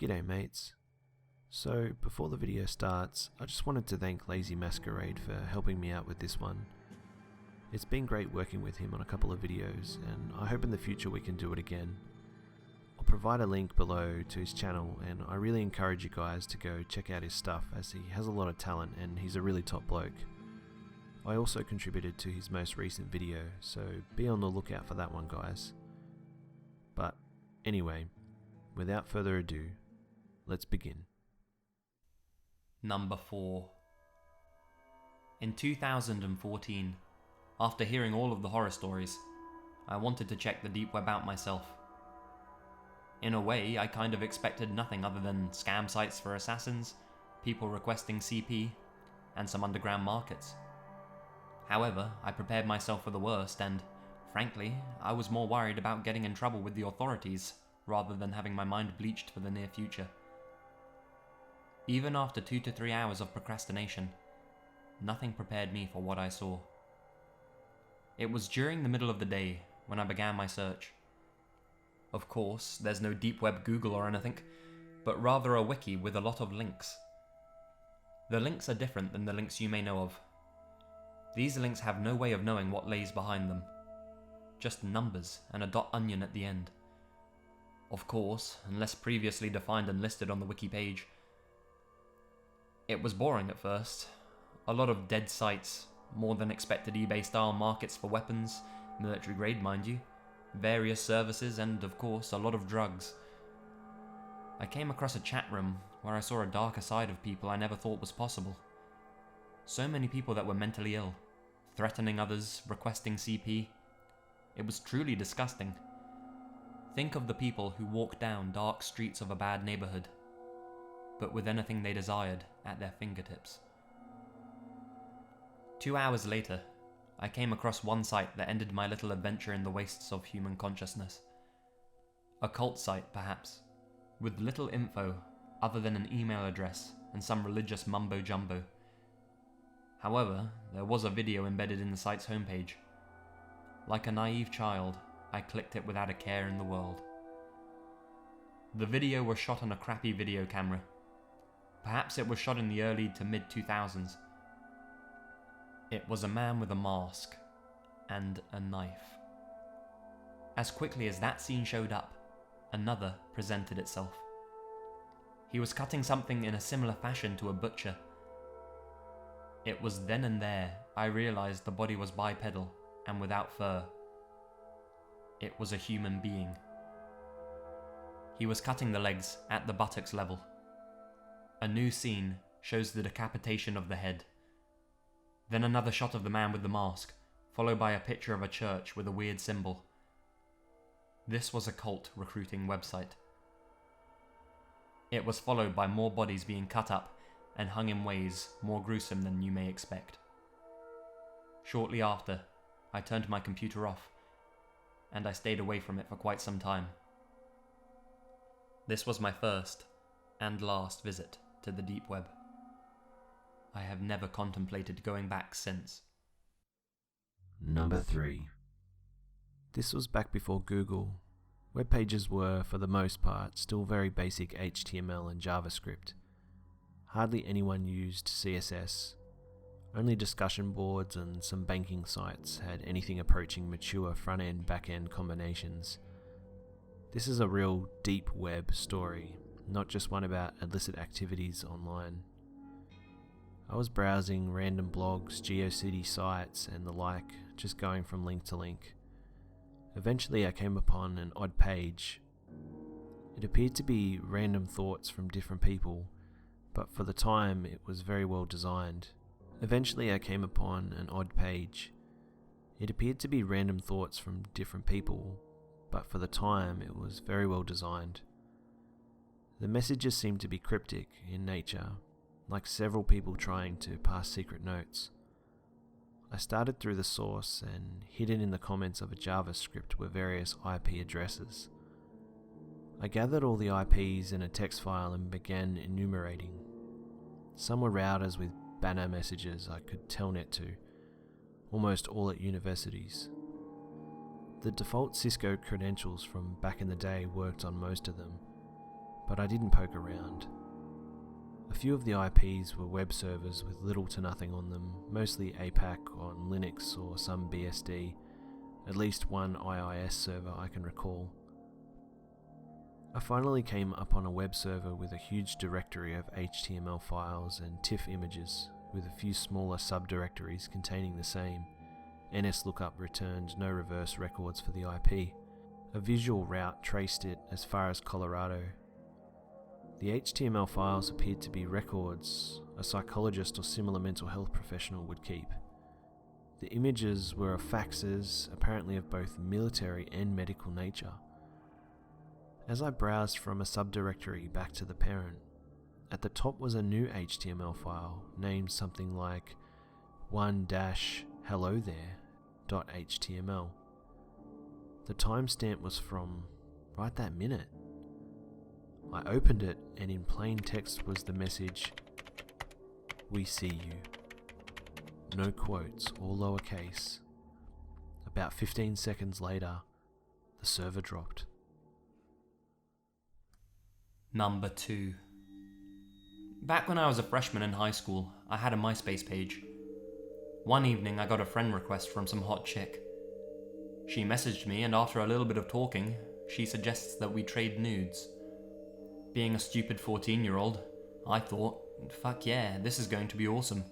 G'day mates. So before the video starts, I just wanted to thank Lazy Masquerade for helping me out with this one. It's been great working with him on a couple of videos, and I hope in the future we can do it again. I'll provide a link below to his channel, and I really encourage you guys to go check out his stuff as he has a lot of talent and he's a really top bloke. I also contributed to his most recent video, so be on the lookout for that one, guys. But anyway, without further ado, let's begin. Number 4. In 2014, after hearing all of the horror stories, I wanted to check the deep web out myself. In a way, I kind of expected nothing other than scam sites for assassins, people requesting CP, and some underground markets. However, I prepared myself for the worst and, frankly, I was more worried about getting in trouble with the authorities rather than having my mind bleached for the near future. Even after 2 to 3 hours of procrastination, nothing prepared me for what I saw. It was during the middle of the day when I began my search. Of course, there's no deep web Google or anything, but rather a wiki with a lot of links. The links are different than the links you may know of. These links have no way of knowing what lays behind them. Just numbers and a .onion at the end. Of course, unless previously defined and listed on the wiki page. It was boring at first. A lot of dead sites, more than expected eBay-style markets for weapons, military grade mind you, various services, and of course a lot of drugs. I came across a chat room where I saw a darker side of people I never thought was possible. So many people that were mentally ill, threatening others, requesting CP. It was truly disgusting. Think of the people who walked down dark streets of a bad neighborhood, but with anything they desired at their fingertips. 2 hours later, I came across one site that ended my little adventure in the wastes of human consciousness. A cult site, perhaps, with little info other than an email address and some religious mumbo-jumbo. However, there was a video embedded in the site's homepage. Like a naive child, I clicked it without a care in the world. The video was shot on a crappy video camera. Perhaps it was shot in the early to mid-2000s. It was a man with a mask and a knife. As quickly as that scene showed up, another presented itself. He was cutting something in a similar fashion to a butcher. It was then and there I realized the body was bipedal and without fur. It was a human being. He was cutting the legs at the buttocks level. A new scene shows the decapitation of the head. Then another shot of the man with the mask, followed by a picture of a church with a weird symbol. This was a cult recruiting website. It was followed by more bodies being cut up and hung in ways more gruesome than you may expect. Shortly after, I turned my computer off, and I stayed away from it for quite some time. This was my first and last visit to the deep web. I have never contemplated going back since. Number 3. This was back before Google. Web pages were, for the most part, still very basic HTML and JavaScript. Hardly anyone used CSS. Only discussion boards and some banking sites had anything approaching mature front-end, back-end combinations. This is a real deep web story, not just one about illicit activities online. I was browsing random blogs, GeoCity sites and the like, just going from link to link. Eventually I came upon an odd page. It appeared to be random thoughts from different people, but for the time it was very well designed. Eventually I came upon an odd page. It appeared to be random thoughts from different people, but for the time it was very well designed. The messages seemed to be cryptic in nature, like several people trying to pass secret notes. I started through the source, and hidden in the comments of a JavaScript were various IP addresses. I gathered all the IPs in a text file and began enumerating. Some were routers with banner messages I could telnet to, almost all at universities. The default Cisco credentials from back in the day worked on most of them, but I didn't poke around. A few of the IPs were web servers with little to nothing on them, mostly APAC on Linux or some BSD, at least one IIS server I can recall. I finally came up on a web server with a huge directory of HTML files and TIFF images, with a few smaller subdirectories containing the same. NSLOOKUP returned no reverse records for the IP. A visual route traced it as far as Colorado. The HTML files appeared to be records a psychologist or similar mental health professional would keep. The images were of faxes, apparently of both military and medical nature. As I browsed from a subdirectory back to the parent, at the top was a new HTML file named something like 1-hello there.html. The timestamp was from right that minute. I opened it, and in plain text was the message, "We see you." No quotes, all lowercase. About 15 seconds later, the server dropped. Number 2. Back when I was a freshman in high school, I had a MySpace page. One evening I got a friend request from some hot chick. She messaged me, and after a little bit of talking, she suggests that we trade nudes. Being a stupid 14-year-old, I thought, fuck yeah, this is going to be awesome.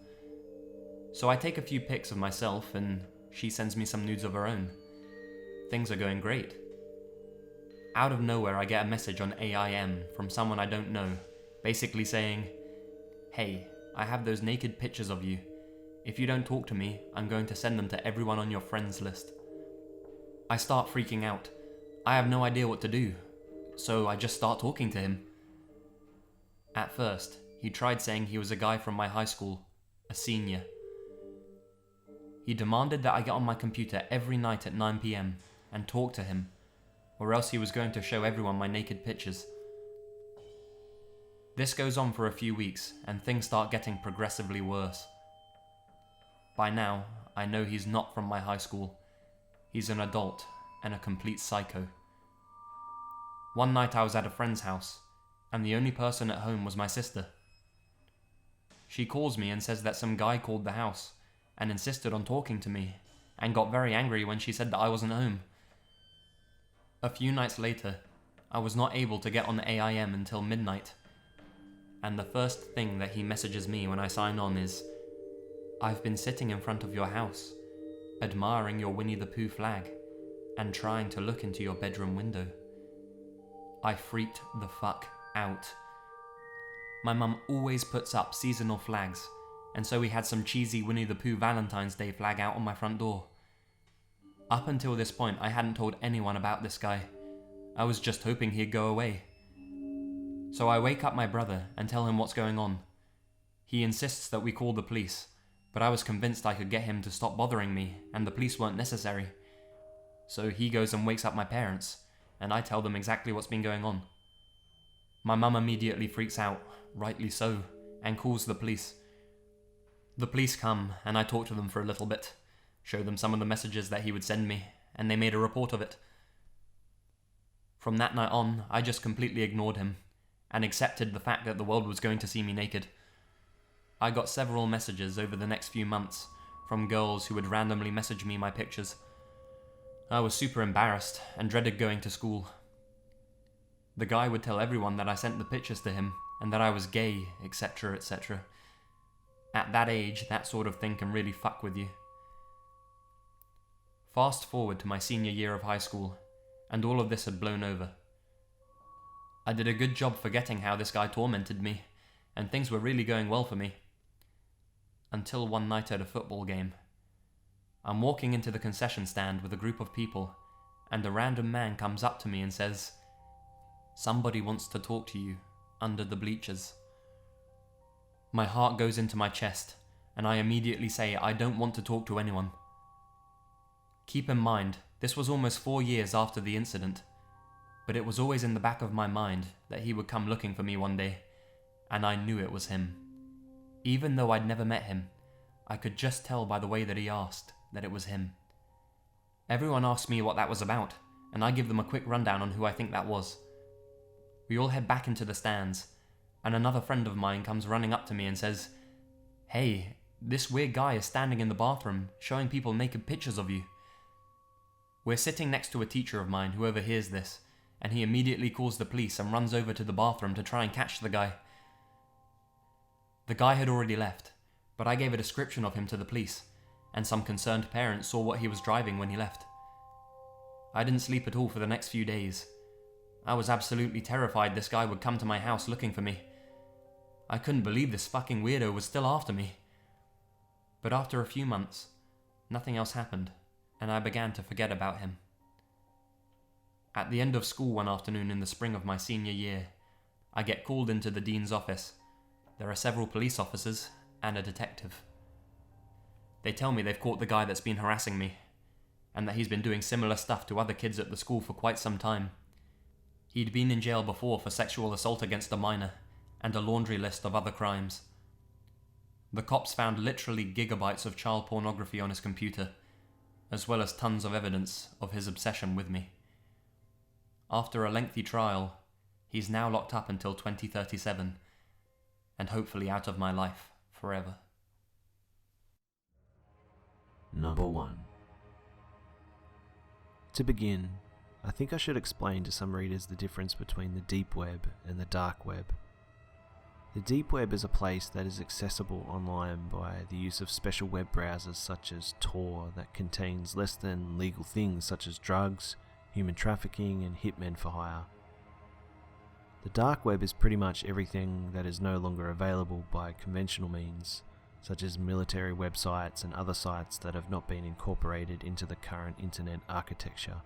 So I take a few pics of myself, and she sends me some nudes of her own. Things are going great. Out of nowhere I get a message on AIM from someone I don't know, basically saying, "Hey, I have those naked pictures of you. If you don't talk to me, I'm going to send them to everyone on your friends list." I start freaking out. I have no idea what to do, so I just start talking to him. At first, he tried saying he was a guy from my high school, a senior. He demanded that I get on my computer every night at 9 PM and talk to him, or else he was going to show everyone my naked pictures. This goes on for a few weeks, and things start getting progressively worse. By now, I know he's not from my high school. He's an adult and a complete psycho. One night I was at a friend's house, and the only person at home was my sister. She calls me and says that some guy called the house and insisted on talking to me, and got very angry when she said that I wasn't home. A few nights later, I was not able to get on AIM until midnight, and the first thing that he messages me when I sign on is, "I've been sitting in front of your house, admiring your Winnie the Pooh flag, and trying to look into your bedroom window." I freaked the fuck out. My mum always puts up seasonal flags, and so we had some cheesy Winnie the Pooh Valentine's Day flag out on my front door. Up until this point, I hadn't told anyone about this guy. I was just hoping he'd go away. So I wake up my brother and tell him what's going on. He insists that we call the police, but I was convinced I could get him to stop bothering me, and the police weren't necessary. So he goes and wakes up my parents, and I tell them exactly what's been going on. My mum immediately freaks out, rightly so, and calls the police. The police come, and I talk to them for a little bit, show them some of the messages that he would send me, and they made a report of it. From that night on, I just completely ignored him, and accepted the fact that the world was going to see me naked. I got several messages over the next few months from girls who would randomly message me my pictures. I was super embarrassed and dreaded going to school. The guy would tell everyone that I sent the pictures to him and that I was gay, etc., etc. At that age, that sort of thing can really fuck with you. Fast forward to my senior year of high school, and all of this had blown over. I did a good job forgetting how this guy tormented me, and things were really going well for me. Until one night at a football game. I'm walking into the concession stand with a group of people, and a random man comes up to me and says, "Somebody wants to talk to you, under the bleachers." My heart goes into my chest, and I immediately say I don't want to talk to anyone. Keep in mind, this was almost 4 years after the incident, but it was always in the back of my mind that he would come looking for me one day, and I knew it was him. Even though I'd never met him, I could just tell by the way that he asked that it was him. Everyone asks me what that was about, and I give them a quick rundown on who I think that was. We all head back into the stands, and another friend of mine comes running up to me and says, "Hey, this weird guy is standing in the bathroom showing people naked pictures of you." We're sitting next to a teacher of mine who overhears this, and he immediately calls the police and runs over to the bathroom to try and catch the guy. The guy had already left, but I gave a description of him to the police, and some concerned parents saw what he was driving when he left. I didn't sleep at all for the next few days. I was absolutely terrified this guy would come to my house looking for me. I couldn't believe this fucking weirdo was still after me. But after a few months, nothing else happened, and I began to forget about him. At the end of school one afternoon in the spring of my senior year, I get called into the dean's office. There are several police officers and a detective. They tell me they've caught the guy that's been harassing me, and that he's been doing similar stuff to other kids at the school for quite some time. He'd been in jail before for sexual assault against a minor, and a laundry list of other crimes. The cops found literally gigabytes of child pornography on his computer, as well as tons of evidence of his obsession with me. After a lengthy trial, he's now locked up until 2037, and hopefully out of my life forever. Number 1. To begin, I think I should explain to some readers the difference between the deep web and the dark web. The deep web is a place that is accessible online by the use of special web browsers such as Tor that contains less than legal things such as drugs, human trafficking, and hitmen for hire. The dark web is pretty much everything that is no longer available by conventional means, such as military websites and other sites that have not been incorporated into the current internet architecture.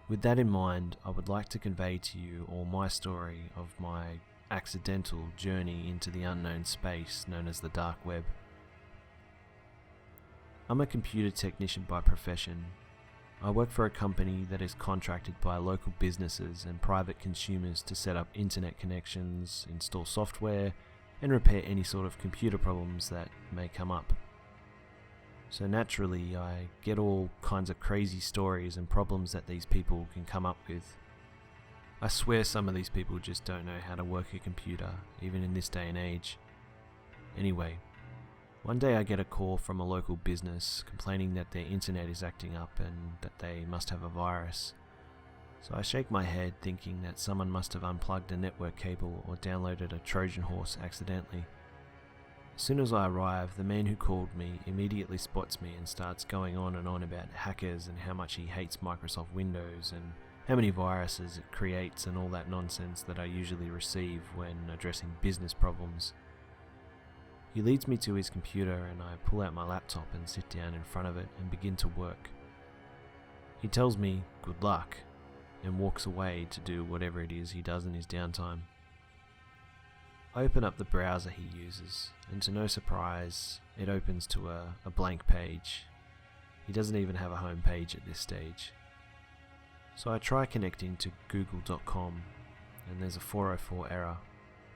With that in mind, I would like to convey to you all my story of my accidental journey into the unknown space known as the dark web. I'm a computer technician by profession. I work for a company that is contracted by local businesses and private consumers to set up internet connections, install software, and repair any sort of computer problems that may come up. So naturally, I get all kinds of crazy stories and problems that these people can come up with. I swear some of these people just don't know how to work a computer, even in this day and age. Anyway, one day I get a call from a local business complaining that their internet is acting up and that they must have a virus. So I shake my head thinking that someone must have unplugged a network cable or downloaded a Trojan horse accidentally. As soon as I arrive, the man who called me immediately spots me and starts going on and on about hackers and how much he hates Microsoft Windows and how many viruses it creates and all that nonsense that I usually receive when addressing business problems. He leads me to his computer and I pull out my laptop and sit down in front of it and begin to work. He tells me good luck and walks away to do whatever it is he does in his downtime. I open up the browser he uses, and to no surprise, it opens to a blank page. He doesn't even have a home page at this stage. So I try connecting to google.com, and there's a 404 error.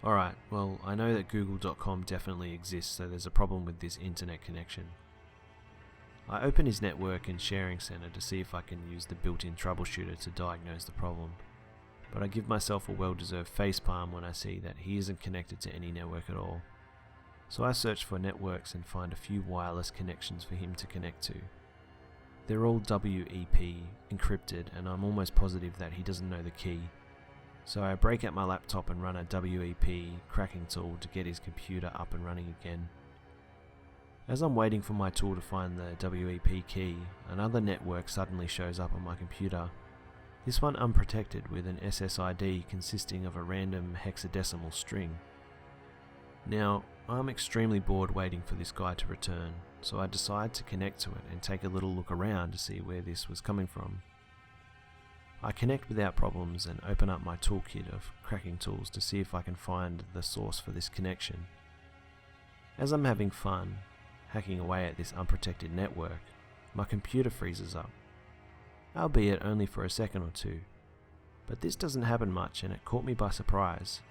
Alright, well, I know that google.com definitely exists, so there's a problem with this internet connection. I open his network and sharing center to see if I can use the built-in troubleshooter to diagnose the problem, but I give myself a well-deserved facepalm when I see that he isn't connected to any network at all. So I search for networks and find a few wireless connections for him to connect to. They're all WEP, encrypted, and I'm almost positive that he doesn't know the key. So I break out my laptop and run a WEP cracking tool to get his computer up and running again. As I'm waiting for my tool to find the WEP key, another network suddenly shows up on my computer. This one unprotected with an SSID consisting of a random hexadecimal string. Now, I'm extremely bored waiting for this guy to return, so I decide to connect to it and take a little look around to see where this was coming from. I connect without problems and open up my toolkit of cracking tools to see if I can find the source for this connection. As I'm having fun, hacking away at this unprotected network, my computer freezes up, albeit only for a second or two, but this doesn't happen much and it caught me by surprise.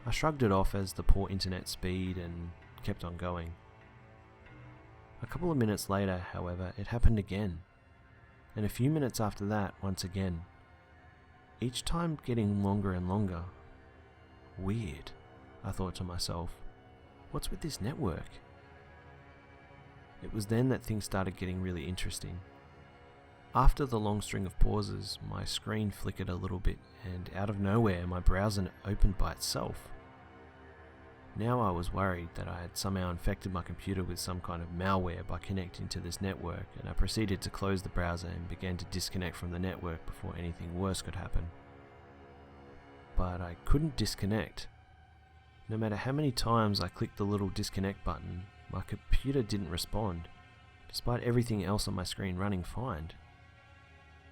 I shrugged it off as the poor internet speed and kept on going. A couple of minutes later, however, it happened again, and a few minutes after that, once again. each time getting longer and longer. Weird, I thought to myself. What's with this network? It was then that things started getting really interesting. After the long string of pauses, my screen flickered a little bit, and out of nowhere my browser opened by itself. Now I was worried that I had somehow infected my computer with some kind of malware by connecting to this network, and I proceeded to close the browser and began to disconnect from the network before anything worse could happen. But I couldn't disconnect. No matter how many times I clicked the little disconnect button, my computer didn't respond, despite everything else on my screen running fine.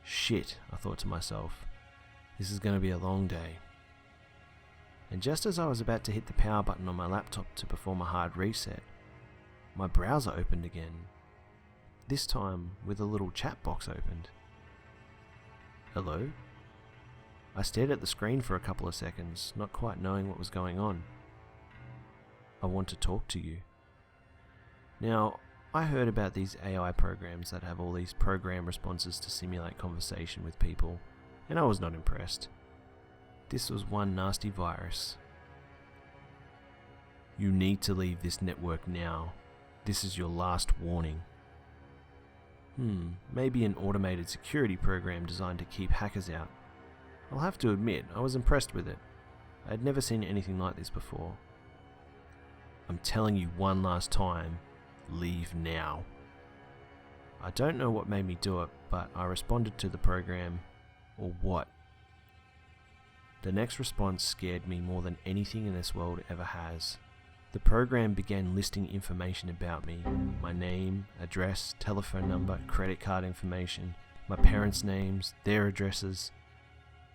Shit, I thought to myself, this is going to be a long day. And just as I was about to hit the power button on my laptop to perform a hard reset, my browser opened again. This time with a little chat box opened. Hello? I stared at the screen for a couple of seconds, not quite knowing what was going on. I want to talk to you. Now, I heard about these AI programs that have all these program responses to simulate conversation with people, and I was not impressed. This was one nasty virus. You need to leave this network now. This is your last warning. Maybe an automated security program designed to keep hackers out. I'll have to admit, I was impressed with it. I had never seen anything like this before. I'm telling you one last time, leave now. I don't know what made me do it, but I responded to the program, or what? The next response scared me more than anything in this world ever has. The program began listing information about me, my name, address, telephone number, credit card information, my parents' names, their addresses.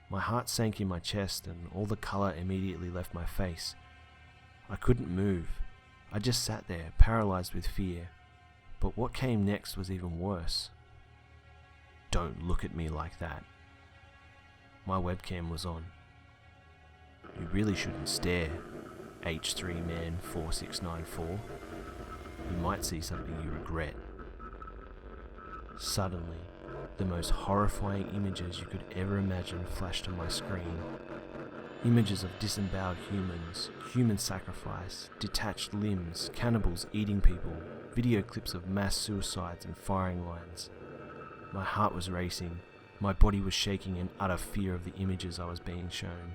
My heart sank in my chest and all the colour immediately left my face. I couldn't move. I just sat there, paralysed with fear. But what came next was even worse. Don't look at me like that. My webcam was on. You really shouldn't stare, H3Man 4694. You might see something you regret. Suddenly, the most horrifying images you could ever imagine flashed on my screen. Images of disemboweled humans, human sacrifice, detached limbs, cannibals eating people, video clips of mass suicides and firing lines. My heart was racing, my body was shaking in utter fear of the images I was being shown.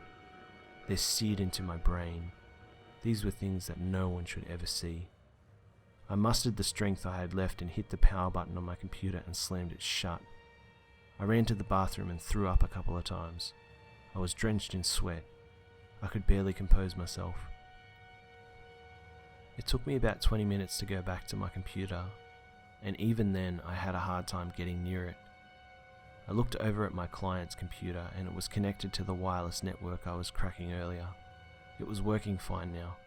They seared into my brain. These were things that no one should ever see. I mustered the strength I had left and hit the power button on my computer and slammed it shut. I ran to the bathroom and threw up a couple of times. I was drenched in sweat. I could barely compose myself. It took me about 20 minutes to go back to my computer, and even then I had a hard time getting near it. I looked over at my client's computer and it was connected to the wireless network I was cracking earlier. It was working fine now.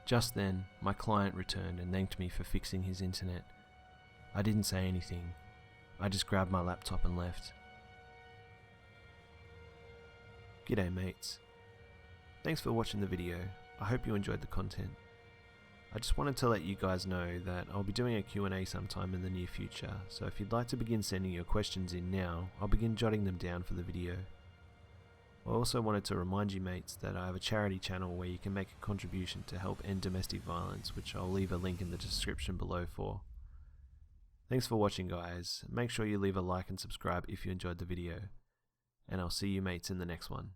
Just then, my client returned and thanked me for fixing his internet. I didn't say anything. I just grabbed my laptop and left. G'day mates. Thanks for watching the video. I hope you enjoyed the content. I just wanted to let you guys know that I'll be doing a Q&A sometime in the near future, so if you'd like to begin sending your questions in now, I'll begin jotting them down for the video. I also wanted to remind you mates that I have a charity channel where you can make a contribution to help end domestic violence, which I'll leave a link in the description below for. Thanks for watching guys, make sure you leave a like and subscribe if you enjoyed the video, and I'll see you mates in the next one.